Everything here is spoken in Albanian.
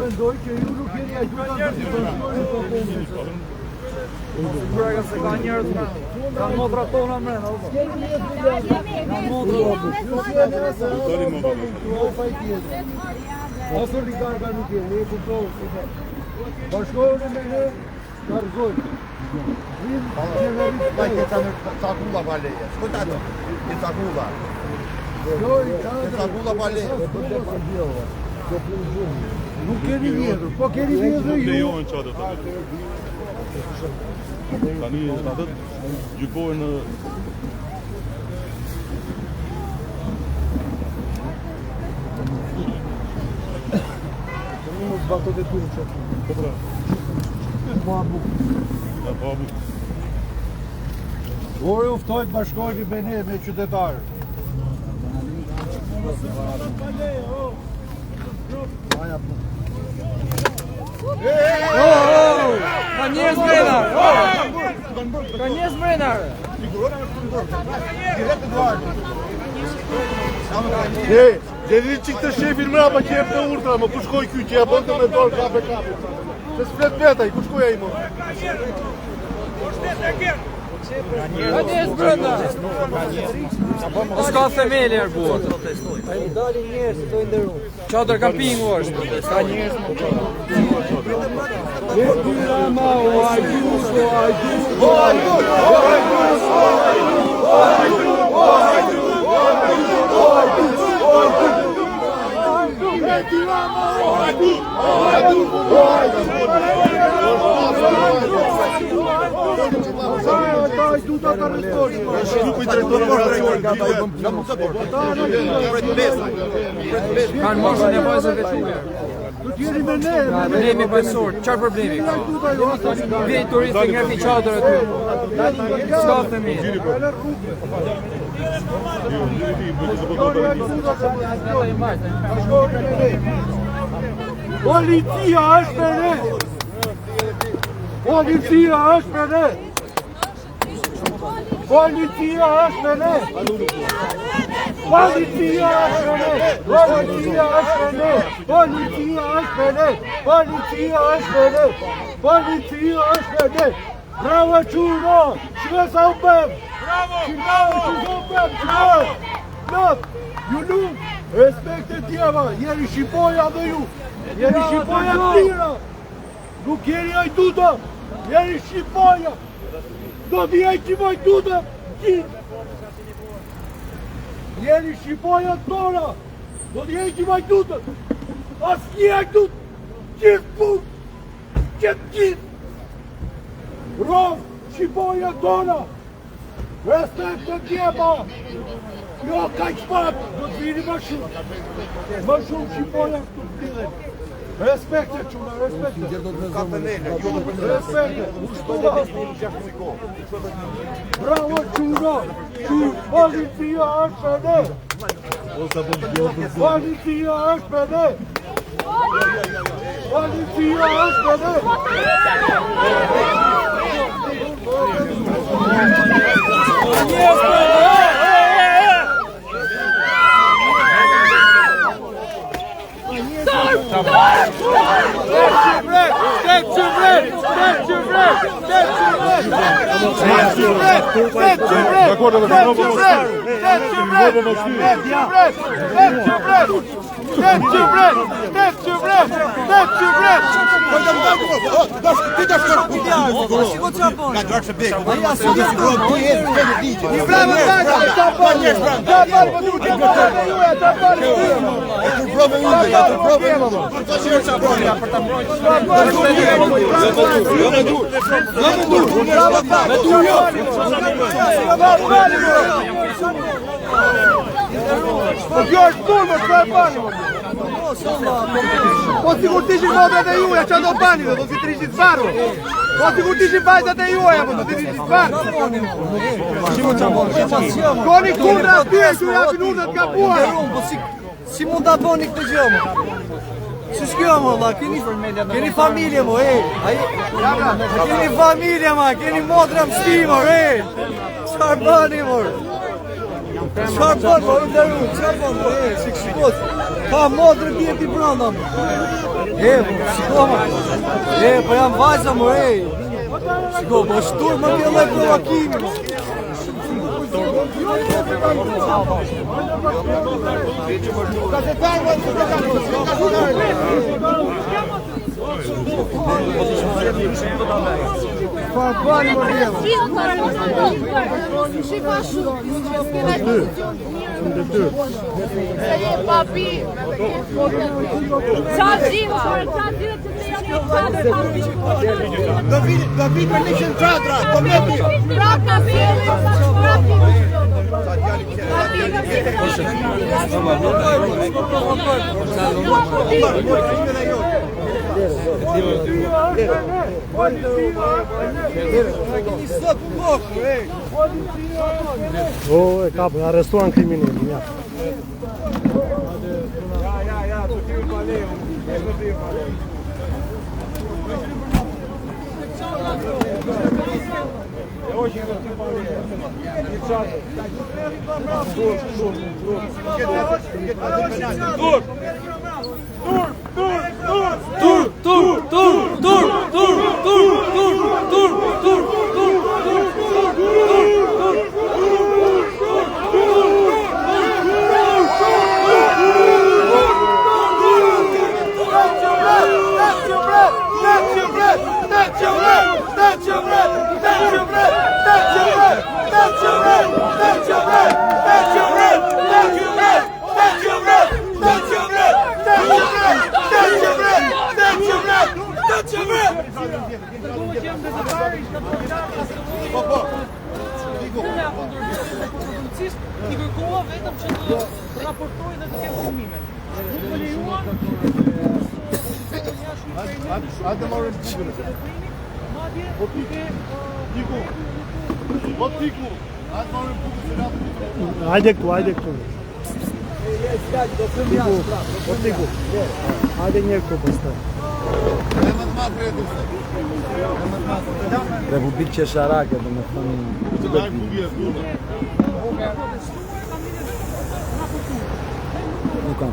Mendoj që ju nuk jeni ajuda të Brega se ka njerëz me. Kanë motra tona me. Kanë motra. Ose oligarka nuk jeni, e kuptoj. Bashkohuni me ne, karëzojnë. Vai che takulla valeja. Skojta. Ke takulla. Ke takulla valeja. Nuk keni vjedhur, po keni vjedhur ju. Lejohen çadet atë. Tani atë gjykohen në Mos bato de turqë. po pra. Babu. Ja babu. Ore uftojt bashkoheni me ne, me qytetarë. Ka njerëz brenar. Ka njerëz brenar. Deri çik të shefin mrapa që jep të urtra, më ku shkoj ky që ja bën të me dorë kafe. Se s'flet vetaj, ku shkoj ai më? Ka njerëz brenar. S'ka themeli arguat. Ai dalin njerëz të nderu. Çadër kampingu është. Ka njerëz më. Kanë moshën e vajzave të huaj. Do t'jeni me ne. Problemi pajisor, çfarë problemi ka? Vjen turistë nga fi çadër aty. S'ka themeli. Policia është me ne. Policia është me ne. Policia është me ne. Policia është me ne. Policia është me ne. Policia është me ne. Policia është me ne. Policia është me ne. Bravo çuno. Shme sa u bëm. Bravo çuno bëm. Not. Ju nuk respekte tjeva. Jeri Shqipoja dhe ju. Jeri Shqipoja të tira. Nuk jeri ajduta. Jeri Shqipoja. Do t'jej që vajduta. Jeri Shqipoja tona. Do t'jej që vajduta. As një ajdut. Gjithë pun. Gjithë. Rovë Shqipoja tona. Respekt të tjeba. Jo, ka i shpat. Do t'vini më shumë. Më shumë Shqipoja këtu t'tile. Respekte quna, respekte. Respekte. Bravo quna. Policia është me ne. Policia është me ne. Policia është me ne. Kjo është punë, s'ka e bani. Po sigur t'ishin modrat e juja, që do bani, do si t'rishit zbaru. Po sigur t'ishin bajzat e juja, po do t'rishit zbaru. Koni kundra t'yje që japin urdhët ka buar. Si mund ta bëni këtë gjë më? Si s'kjo më, la, keni familje më, keni familje më, keni motra më shti më, Çfarë bani mor? Çfarë bën po nderu? Çfarë bën? Shikoj. Ka modrë bie ti brenda. Shikoj. Po jam vajza mor. Shikoj, po shtur më ke lloj provokimi. Bani Maria. David për liqen çadra, kometi. O, e kapë, arrestuan kriminalin, ja. I kërkova vetëm që të raportoj dhe të kemë filmime. Nuk më lejuan. Hajde marrim bukën. Madje Po tiku. Po tiku. Hajde marrim bukën se natë. Hajde këtu. Po tiku. Hajde një këtu pastaj. Republikë Qesharake, domethënë. Nuk kam.